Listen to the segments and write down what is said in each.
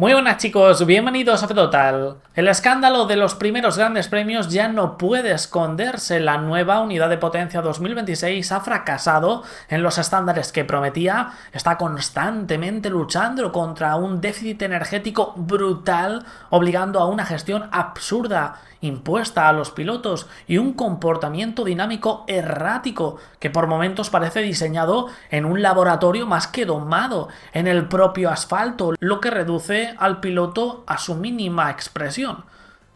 Muy buenas chicos, bienvenidos a Total. El escándalo de los primeros grandes premios ya no puede esconderse. La nueva unidad de potencia 2026 ha fracasado en los estándares que prometía, está constantemente luchando contra un déficit energético brutal, obligando a una gestión absurda impuesta a los pilotos y un comportamiento dinámico errático que por momentos parece diseñado en un laboratorio más que domado en el propio asfalto, lo que reduce al piloto a su mínima expresión.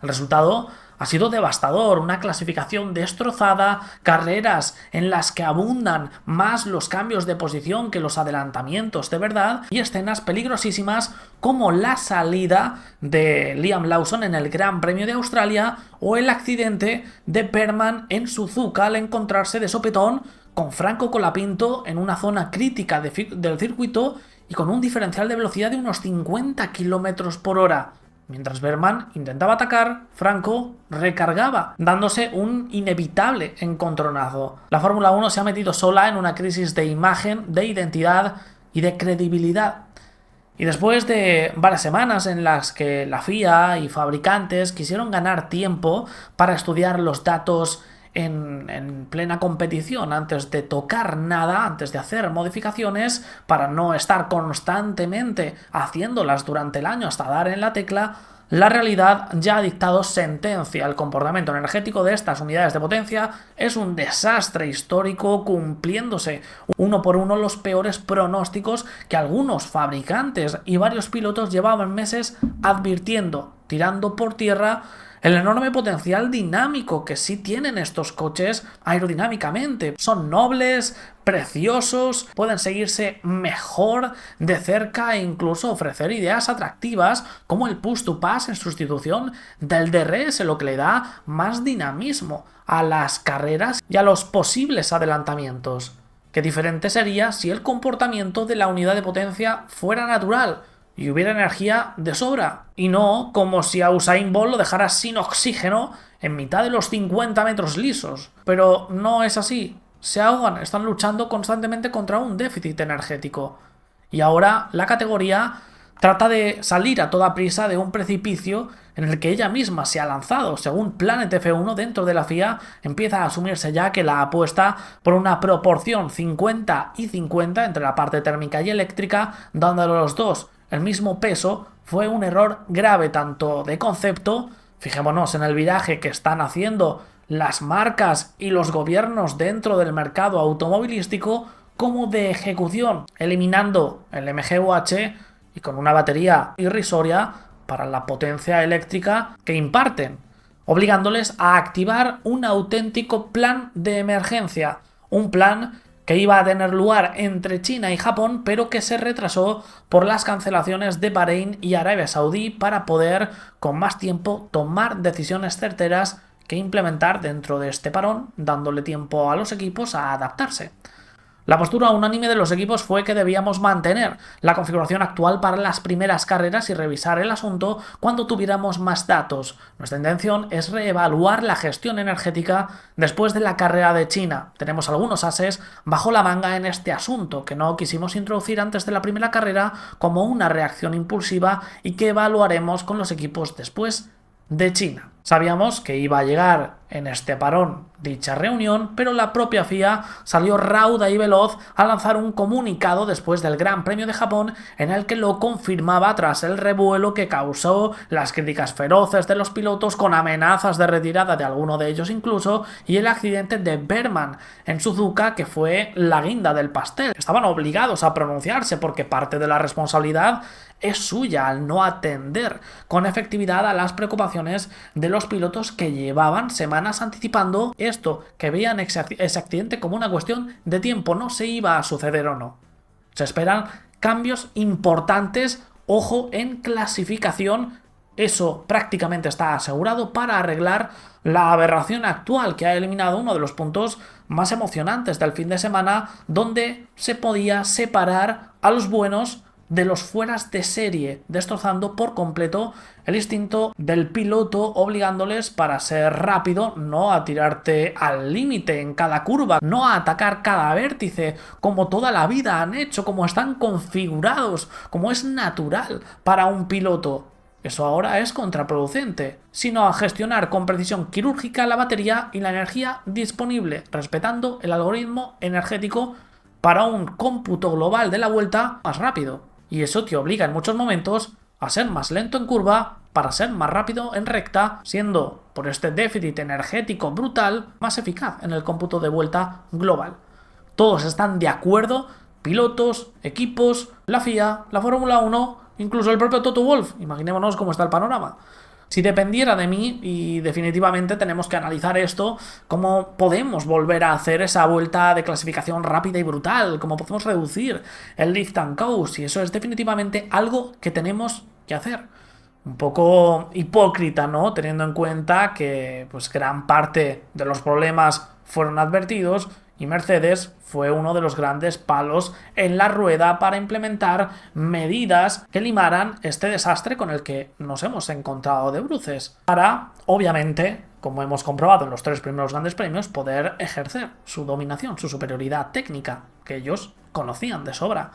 El resultado ha sido devastador, una clasificación destrozada, carreras en las que abundan más los cambios de posición que los adelantamientos de verdad y escenas peligrosísimas como la salida de Liam Lawson en el Gran Premio de Australia o el accidente de Berman en Suzuka al encontrarse de sopetón con Franco Colapinto en una zona crítica del circuito y con un diferencial de velocidad de unos 50 km por hora. Mientras Berman intentaba atacar, Franco recargaba, dándose un inevitable encontronazo. La Fórmula 1 se ha metido sola en una crisis de imagen, de identidad y de credibilidad. Y después de varias semanas en las que la FIA y fabricantes quisieron ganar tiempo para estudiar los datos en plena competición antes de tocar nada, antes de hacer modificaciones, para no estar constantemente haciéndolas durante el año hasta dar en la tecla, la realidad ya ha dictado sentencia. El comportamiento energético de estas unidades de potencia es un desastre histórico, cumpliéndose uno por uno los peores pronósticos que algunos fabricantes y varios pilotos llevaban meses advirtiendo, tirando por tierra el enorme potencial dinámico que sí tienen estos coches aerodinámicamente. Son nobles, preciosos, pueden seguirse mejor de cerca e incluso ofrecer ideas atractivas como el push to pass en sustitución del DRS, lo que le da más dinamismo a las carreras y a los posibles adelantamientos. Qué diferente sería si el comportamiento de la unidad de potencia fuera natural y hubiera energía de sobra, y no como si a Usain Bolt lo dejara sin oxígeno en mitad de los 50 metros lisos. Pero no es así, se ahogan, están luchando constantemente contra un déficit energético. Y ahora la categoría trata de salir a toda prisa de un precipicio en el que ella misma se ha lanzado. Según Planet F1, dentro de la FIA empieza a asumirse ya que la apuesta por una proporción 50 y 50 entre la parte térmica y eléctrica, dándole a los dos el mismo peso, fue un error grave tanto de concepto. Fijémonos en el viraje que están haciendo las marcas y los gobiernos dentro del mercado automovilístico, como de ejecución, eliminando el MGUH y con una batería irrisoria para la potencia eléctrica que imparten, obligándoles a activar un auténtico plan de emergencia, un plan que iba a tener lugar entre China y Japón, pero que se retrasó por las cancelaciones de Bahrein y Arabia Saudí para poder, con más tiempo, tomar decisiones certeras que implementar dentro de este parón, dándole tiempo a los equipos a adaptarse. La postura unánime de los equipos fue que debíamos mantener la configuración actual para las primeras carreras y revisar el asunto cuando tuviéramos más datos. Nuestra intención es reevaluar la gestión energética después de la carrera de China. Tenemos algunos ases bajo la manga en este asunto que no quisimos introducir antes de la primera carrera como una reacción impulsiva y que evaluaremos con los equipos después de China. Sabíamos que iba a llegar en este parón dicha reunión, pero la propia FIA salió rauda y veloz a lanzar un comunicado después del Gran Premio de Japón en el que lo confirmaba tras el revuelo que causó, las críticas feroces de los pilotos con amenazas de retirada de alguno de ellos incluso, y el accidente de Berman en Suzuka, que fue la guinda del pastel. Estaban obligados a pronunciarse porque parte de la responsabilidad es suya al no atender con efectividad a las preocupaciones de los pilotos que llevaban semanas anticipando esto, que veían ese accidente como una cuestión de tiempo, no se iba a suceder o no. Se esperan cambios importantes, ojo, en clasificación. Eso prácticamente está asegurado para arreglar la aberración actual que ha eliminado uno de los puntos más emocionantes del fin de semana, donde se podía separar a los buenos de los fueras de serie, destrozando por completo el instinto del piloto, obligándoles para ser rápido, no a tirarte al límite en cada curva, no a atacar cada vértice, como toda la vida han hecho, como están configurados, como es natural para un piloto. Eso ahora es contraproducente, sino a gestionar con precisión quirúrgica la batería y la energía disponible, respetando el algoritmo energético para un cómputo global de la vuelta más rápido. Y eso te obliga en muchos momentos a ser más lento en curva para ser más rápido en recta, siendo, por este déficit energético brutal, más eficaz en el cómputo de vuelta global. Todos están de acuerdo, pilotos, equipos, la FIA, la Fórmula 1, incluso el propio Toto Wolff. Imaginémonos cómo está el panorama. Si dependiera de mí, y definitivamente tenemos que analizar esto, cómo podemos volver a hacer esa vuelta de clasificación rápida y brutal, cómo podemos reducir el lift and coast, y eso es definitivamente algo que tenemos que hacer. Un poco hipócrita, ¿no? Teniendo en cuenta que pues gran parte de los problemas fueron advertidos y Mercedes fue uno de los grandes palos en la rueda para implementar medidas que limaran este desastre con el que nos hemos encontrado de bruces. Para, obviamente, como hemos comprobado en los 3 primeros grandes premios, poder ejercer su dominación, su superioridad técnica, que ellos conocían de sobra.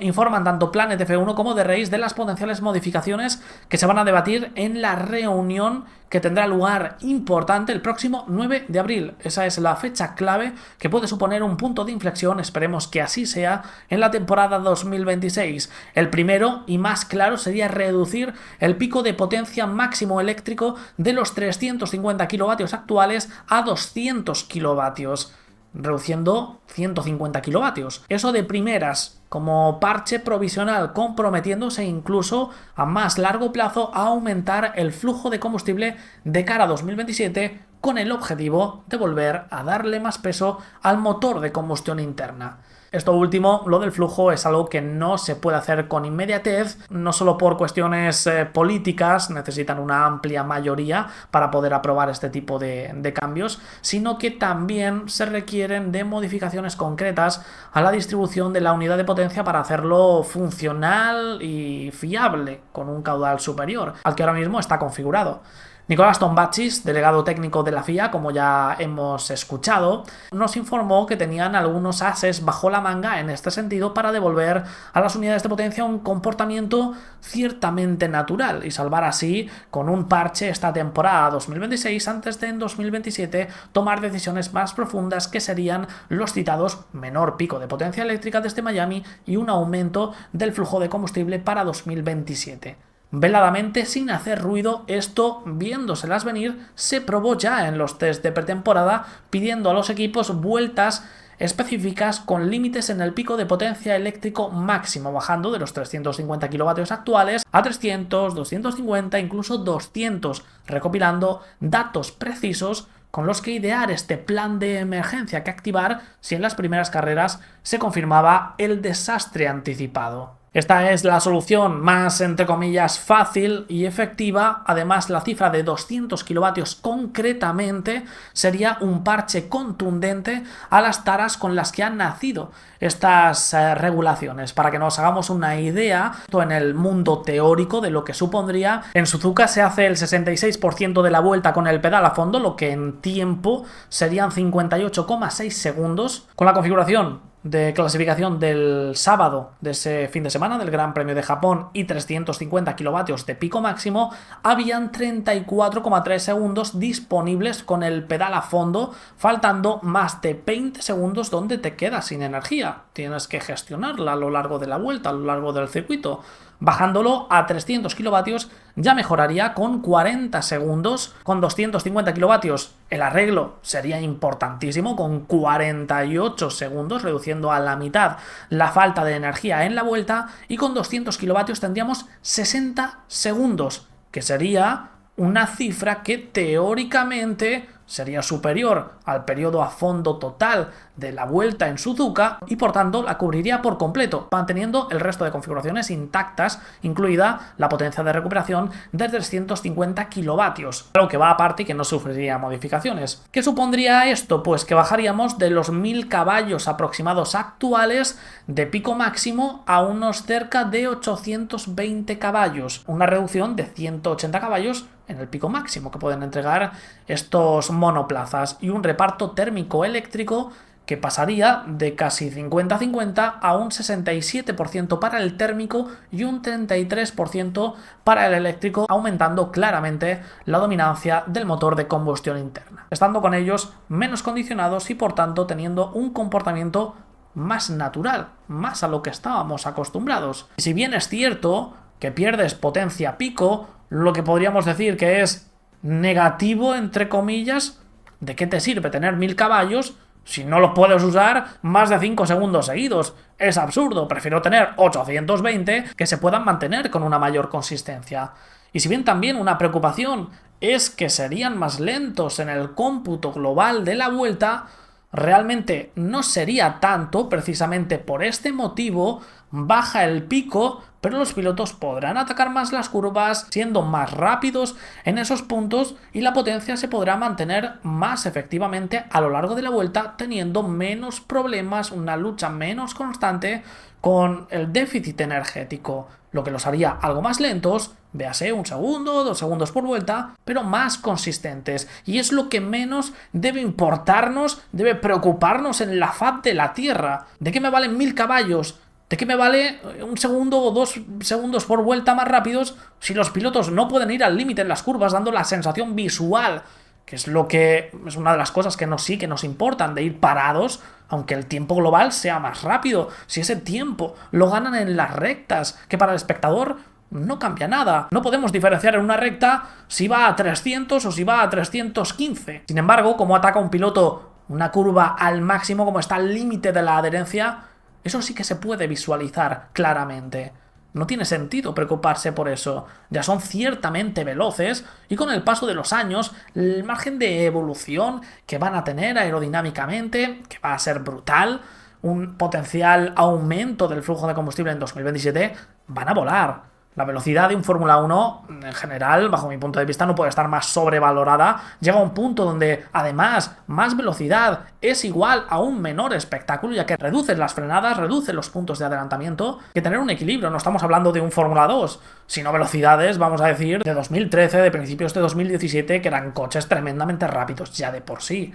Informan tanto Planet F1 como The Race de las potenciales modificaciones que se van a debatir en la reunión que tendrá lugar importante el próximo 9 de abril. Esa es la fecha clave que puede suponer un punto de inflexión, esperemos que así sea, en la temporada 2026. El primero y más claro sería reducir el pico de potencia máximo eléctrico de los 350 kilovatios actuales a 200 kilovatios, reduciendo 150 kilovatios. Eso de primeras, como parche provisional, comprometiéndose incluso a más largo plazo a aumentar el flujo de combustible de cara a 2027 con el objetivo de volver a darle más peso al motor de combustión interna. Esto último, lo del flujo, es algo que no se puede hacer con inmediatez, no solo por cuestiones políticas, necesitan una amplia mayoría para poder aprobar este tipo de cambios, sino que también se requieren de modificaciones concretas a la distribución de la unidad de potencia para hacerlo funcional y fiable, con un caudal superior al que ahora mismo está configurado. Nicolás Tombachis, delegado técnico de la FIA, como ya hemos escuchado, nos informó que tenían algunos ases bajo la manga en este sentido para devolver a las unidades de potencia un comportamiento ciertamente natural y salvar así con un parche esta temporada 2026 antes de en 2027 tomar decisiones más profundas que serían los citados menor pico de potencia eléctrica desde Miami y un aumento del flujo de combustible para 2027. Veladamente, sin hacer ruido, esto, viéndoselas venir, se probó ya en los test de pretemporada, pidiendo a los equipos vueltas específicas con límites en el pico de potencia eléctrico máximo, bajando de los 350 kilovatios actuales a 300, 250, incluso 200, recopilando datos precisos con los que idear este plan de emergencia que activar si en las primeras carreras se confirmaba el desastre anticipado. Esta es la solución más, entre comillas, fácil y efectiva. Además, la cifra de 200 kilovatios concretamente sería un parche contundente a las taras con las que han nacido estas regulaciones. Para que nos hagamos una idea, esto en el mundo teórico de lo que supondría, en Suzuka se hace el 66% de la vuelta con el pedal a fondo, lo que en tiempo serían 58,6 segundos. Con la configuración de clasificación del sábado de ese fin de semana del Gran Premio de Japón y 350 kilovatios de pico máximo, habían 34,3 segundos disponibles con el pedal a fondo, faltando más de 20 segundos donde te quedas sin energía. Tienes que gestionarla a lo largo de la vuelta, a lo largo del circuito. Bajándolo a 300 kilovatios ya mejoraría con 40 segundos. Con 250 kilovatios el arreglo sería importantísimo, con 48 segundos, reduciendo a la mitad la falta de energía en la vuelta, y con 200 kilovatios tendríamos 60 segundos, que sería una cifra que teóricamente sería superior al periodo a fondo total de la vuelta en Suzuka y por tanto la cubriría por completo, manteniendo el resto de configuraciones intactas, incluida la potencia de recuperación de 350 kilovatios, algo que va aparte y que no sufriría modificaciones. ¿Qué supondría esto? Pues que bajaríamos de los 1000 caballos aproximados actuales de pico máximo a unos cerca de 820 caballos, una reducción de 180 caballos en el pico máximo que pueden entregar estos monoplazas y un reparto térmico eléctrico que pasaría de casi 50-50 a un 67% para el térmico y un 33% para el eléctrico, aumentando claramente la dominancia del motor de combustión interna, estando con ellos menos condicionados y por tanto teniendo un comportamiento más natural, más a lo que estábamos acostumbrados. Y si bien es cierto que pierdes potencia pico, lo que podríamos decir que es negativo, entre comillas, ¿de qué te sirve tener 1000 caballos si no los puedes usar más de 5 segundos seguidos? Es absurdo, prefiero tener 820 que se puedan mantener con una mayor consistencia. Y si bien también una preocupación es que serían más lentos en el cómputo global de la vuelta, realmente no sería tanto. Precisamente por este motivo baja el pico, pero los pilotos podrán atacar más las curvas, siendo más rápidos en esos puntos, y la potencia se podrá mantener más efectivamente a lo largo de la vuelta, teniendo menos problemas, una lucha menos constante con el déficit energético, lo que los haría algo más lentos, véase 1 segundo, 2 segundos por vuelta, pero más consistentes. Y es lo que menos debe importarnos, debe preocuparnos en la faz de la Tierra. ¿De qué me valen 1000 caballos? ¿De qué me vale 1 segundo o 2 segundos por vuelta más rápidos si los pilotos no pueden ir al límite en las curvas, dando la sensación visual, que es lo que es una de las cosas que nos importan, de ir parados, aunque el tiempo global sea más rápido? Si ese tiempo lo ganan en las rectas, que para el espectador no cambia nada. No podemos diferenciar en una recta si va a 300 o si va a 315. Sin embargo, como ataca un piloto una curva al máximo, como está al límite de la adherencia, eso sí que se puede visualizar claramente. No tiene sentido preocuparse por eso. Ya son ciertamente veloces y con el paso de los años el margen de evolución que van a tener aerodinámicamente, que va a ser brutal, un potencial aumento del flujo de combustible en 2027, van a volar. La velocidad de un Fórmula 1, en general, bajo mi punto de vista, no puede estar más sobrevalorada. Llega a un punto donde, además, más velocidad es igual a un menor espectáculo, ya que reduces las frenadas, reduces los puntos de adelantamiento, que tener un equilibrio. No estamos hablando de un Fórmula 2, sino velocidades, vamos a decir, de 2013, de principios de 2017, que eran coches tremendamente rápidos ya de por sí.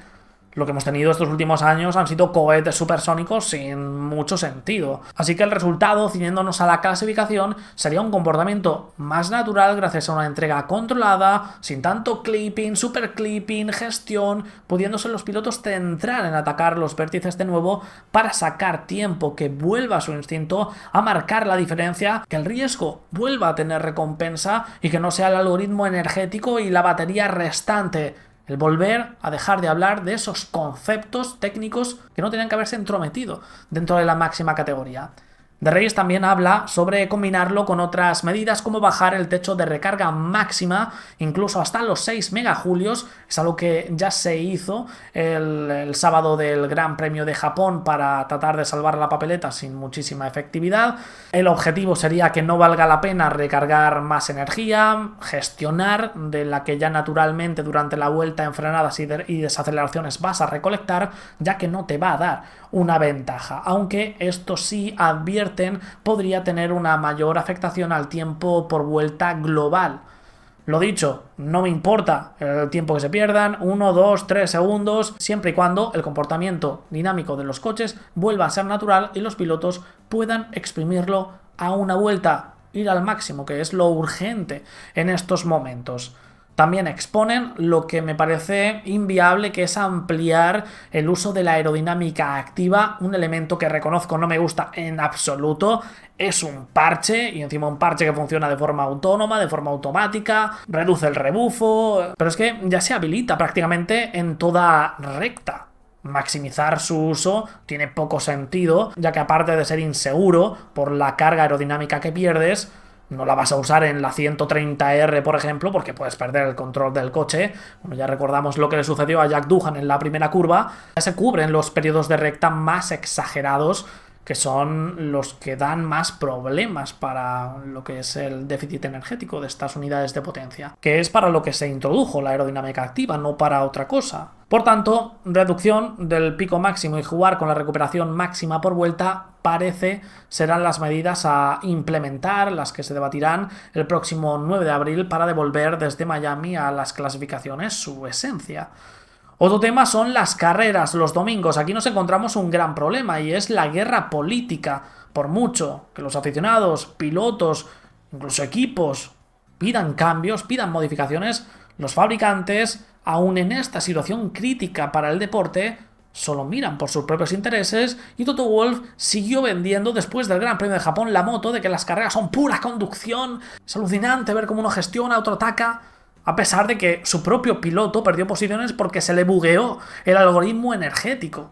Lo que hemos tenido estos últimos años han sido cohetes supersónicos sin mucho sentido. Así que el resultado, ciñéndonos a la clasificación, sería un comportamiento más natural gracias a una entrega controlada, sin tanto clipping, super clipping, gestión, pudiéndose los pilotos centrar en atacar los vértices de nuevo para sacar tiempo, que vuelva a su instinto a marcar la diferencia, que el riesgo vuelva a tener recompensa y que no sea el algoritmo energético y la batería restante. El volver a dejar de hablar de esos conceptos técnicos que no tenían que haberse entrometido dentro de la máxima categoría. De Reyes también habla sobre combinarlo con otras medidas como bajar el techo de recarga máxima incluso hasta los 6 megajulios. Es algo que ya se hizo el sábado del Gran Premio de Japón para tratar de salvar la papeleta sin muchísima efectividad. El objetivo sería que no valga la pena recargar más energía, gestionar de la que ya naturalmente durante la vuelta en frenadas y desaceleraciones vas a recolectar, ya que no te va a dar una ventaja, aunque esto sí advierten podría tener una mayor afectación al tiempo por vuelta global. Lo dicho, no me importa el tiempo que se pierdan, 1, 2, 3 segundos, siempre y cuando el comportamiento dinámico de los coches vuelva a ser natural y los pilotos puedan exprimirlo a una vuelta, ir al máximo, que es lo urgente en estos momentos. También exponen lo que me parece inviable, que es ampliar el uso de la aerodinámica activa, un elemento que reconozco no me gusta en absoluto. Es un parche, y encima un parche que funciona de forma autónoma, de forma automática, reduce el rebufo, pero es que ya se habilita prácticamente en toda recta. Maximizar su uso tiene poco sentido, ya que aparte de ser inseguro por la carga aerodinámica que pierdes, No la vas a usar en la 130R, por ejemplo, porque puedes perder el control del coche. Bueno, ya recordamos lo que le sucedió a Jack Doohan en la primera curva. Ya se cubren los periodos de recta más exagerados, que son los que dan más problemas para lo que es el déficit energético de estas unidades de potencia, que es para lo que se introdujo la aerodinámica activa, no para otra cosa. Por tanto, reducción del pico máximo y jugar con la recuperación máxima por vuelta parece serán las medidas a implementar, las que se debatirán el próximo 9 de abril para devolver desde Miami a las clasificaciones su esencia. Otro tema son las carreras los domingos. Aquí nos encontramos un gran problema y es la guerra política. Por mucho que los aficionados, pilotos, incluso equipos pidan cambios, pidan modificaciones, los fabricantes, aun en esta situación crítica para el deporte, solo miran por sus propios intereses y Toto Wolff siguió vendiendo después del Gran Premio de Japón la moto de que las carreras son pura conducción. Es alucinante ver cómo uno gestiona, otro ataca, a pesar de que su propio piloto perdió posiciones porque se le bugueó el algoritmo energético.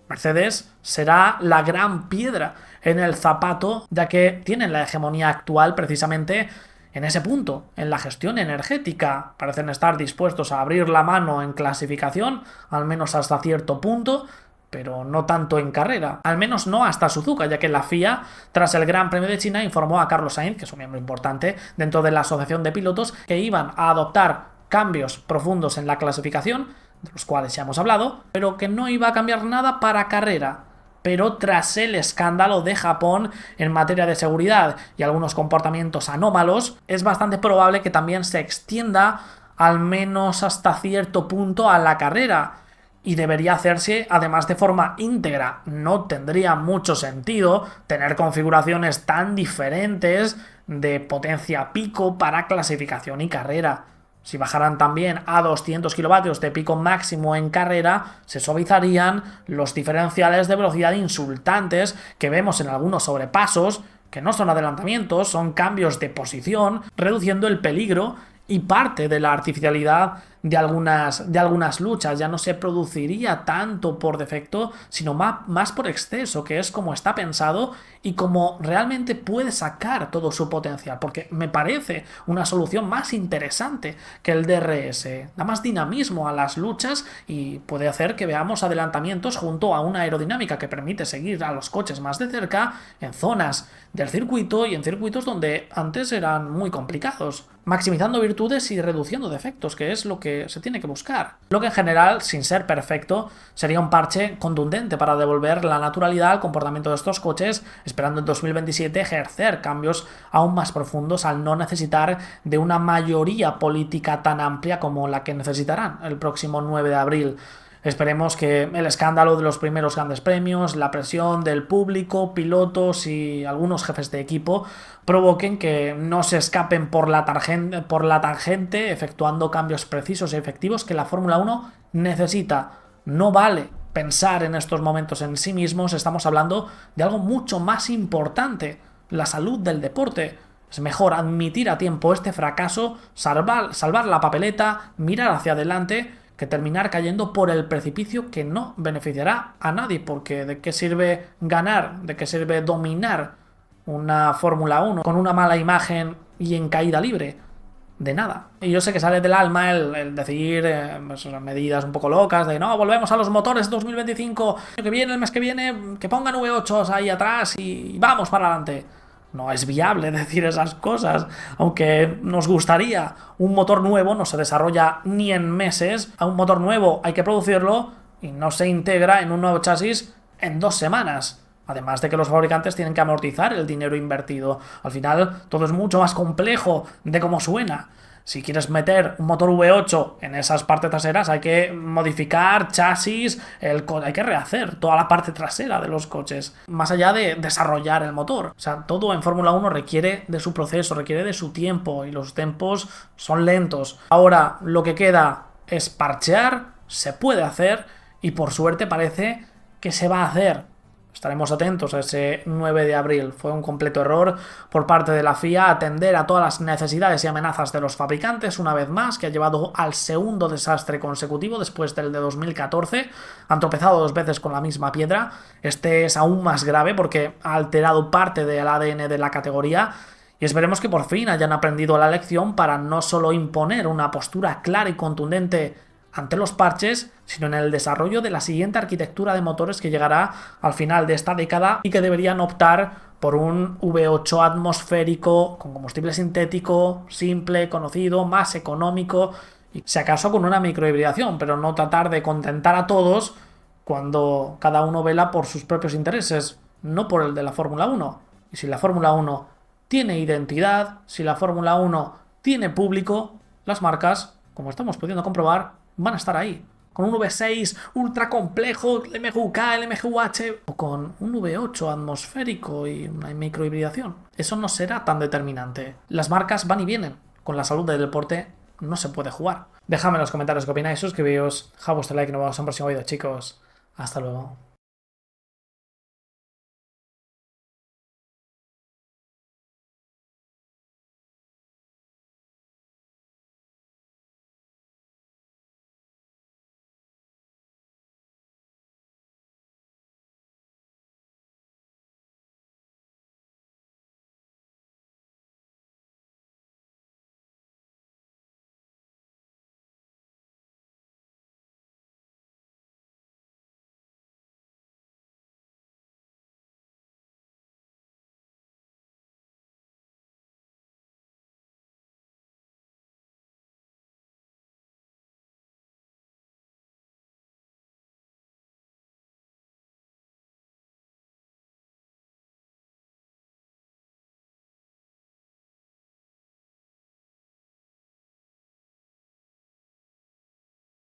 Mercedes será la gran piedra en el zapato, ya que tienen la hegemonía actual precisamente en ese punto, en la gestión energética. Parecen estar dispuestos a abrir la mano en clasificación, al menos hasta cierto punto, pero no tanto en carrera, al menos no hasta Suzuka, ya que la FIA, tras el Gran Premio de China, informó a Carlos Sainz, que es un miembro importante dentro de la asociación de pilotos, que iban a adoptar cambios profundos en la clasificación, de los cuales ya hemos hablado, pero que no iba a cambiar nada para carrera. Pero tras el escándalo de Japón en materia de seguridad y algunos comportamientos anómalos, es bastante probable que también se extienda al menos hasta cierto punto a la carrera. Y debería hacerse además de forma íntegra. No tendría mucho sentido tener configuraciones tan diferentes de potencia pico para clasificación y carrera. Si bajaran también a 200 kilovatios de pico máximo en carrera, se suavizarían los diferenciales de velocidad insultantes que vemos en algunos sobrepasos, que no son adelantamientos, son cambios de posición, reduciendo el peligro y parte de la artificialidad de algunas luchas. Ya no se produciría tanto por defecto, sino más por exceso, que es como está pensado y como realmente puede sacar todo su potencial, porque me parece una solución más interesante que el DRS. Da más dinamismo a las luchas y puede hacer que veamos adelantamientos junto a una aerodinámica que permite seguir a los coches más de cerca en zonas del circuito y en circuitos donde antes eran muy complicados, maximizando virtudes y reduciendo defectos, que es lo que se tiene que buscar. Lo que en general, sin ser perfecto, sería un parche contundente para devolver la naturalidad al comportamiento de estos coches, esperando en 2027 ejercer cambios aún más profundos al no necesitar de una mayoría política tan amplia como la que necesitarán el próximo 9 de abril. Esperemos que el escándalo de los primeros grandes premios, la presión del público, pilotos y algunos jefes de equipo provoquen que no se escapen por la tangente, efectuando cambios precisos y efectivos que la Fórmula 1 necesita. No vale pensar en estos momentos en sí mismos, estamos hablando de algo mucho más importante, la salud del deporte. Es mejor admitir a tiempo este fracaso, salvar la papeleta, mirar hacia adelante, que terminar cayendo por el precipicio que no beneficiará a nadie, porque ¿de qué sirve ganar? ¿De qué sirve dominar una Fórmula 1 con una mala imagen y en caída libre? De nada. Y yo sé que sale del alma el decir medidas un poco locas de no, volvemos a los motores 2025, que viene, el mes que viene, que pongan V8 ahí atrás y vamos para adelante. No es viable decir esas cosas, aunque nos gustaría. Un motor nuevo no se desarrolla ni en meses, a un motor nuevo hay que producirlo y no se integra en un nuevo chasis en 2 semanas. Además de que los fabricantes tienen que amortizar el dinero invertido. Al final todo es mucho más complejo de cómo suena. Si quieres meter un motor V8 en esas partes traseras, hay que modificar chasis, hay que rehacer toda la parte trasera de los coches, más allá de desarrollar el motor. O sea, todo en Fórmula 1 requiere de su proceso, requiere de su tiempo, y los tiempos son lentos. Ahora, lo que queda es parchear, se puede hacer, y por suerte parece que se va a hacer. Estaremos atentos a ese 9 de abril. Fue un completo error por parte de la FIA atender a todas las necesidades y amenazas de los fabricantes, una vez más, que ha llevado al segundo desastre consecutivo después del de 2014. Han tropezado 2 veces con la misma piedra. Este es aún más grave porque ha alterado parte del ADN de la categoría Y esperemos que por fin hayan aprendido la lección para no solo imponer una postura clara y contundente ante los parches, sino en el desarrollo de la siguiente arquitectura de motores que llegará al final de esta década y que deberían optar por un V8 atmosférico con combustible sintético, simple, conocido, más económico y si acaso con una microhibridación, pero no tratar de contentar a todos cuando cada uno vela por sus propios intereses, no por el de la Fórmula 1. Y si la Fórmula 1 tiene identidad, si la Fórmula 1 tiene público, las marcas, como estamos pudiendo comprobar, van a estar ahí. Con un V6 ultra complejo, el MGUK, el MGUH, o con un V8 atmosférico y una microhibridación. Eso no será tan determinante. Las marcas van y vienen. Con la salud del deporte no se puede jugar. Dejadme en los comentarios qué opináis, suscribíos, dejad vuestro like y nos vemos en el próximo vídeo, chicos. Hasta luego.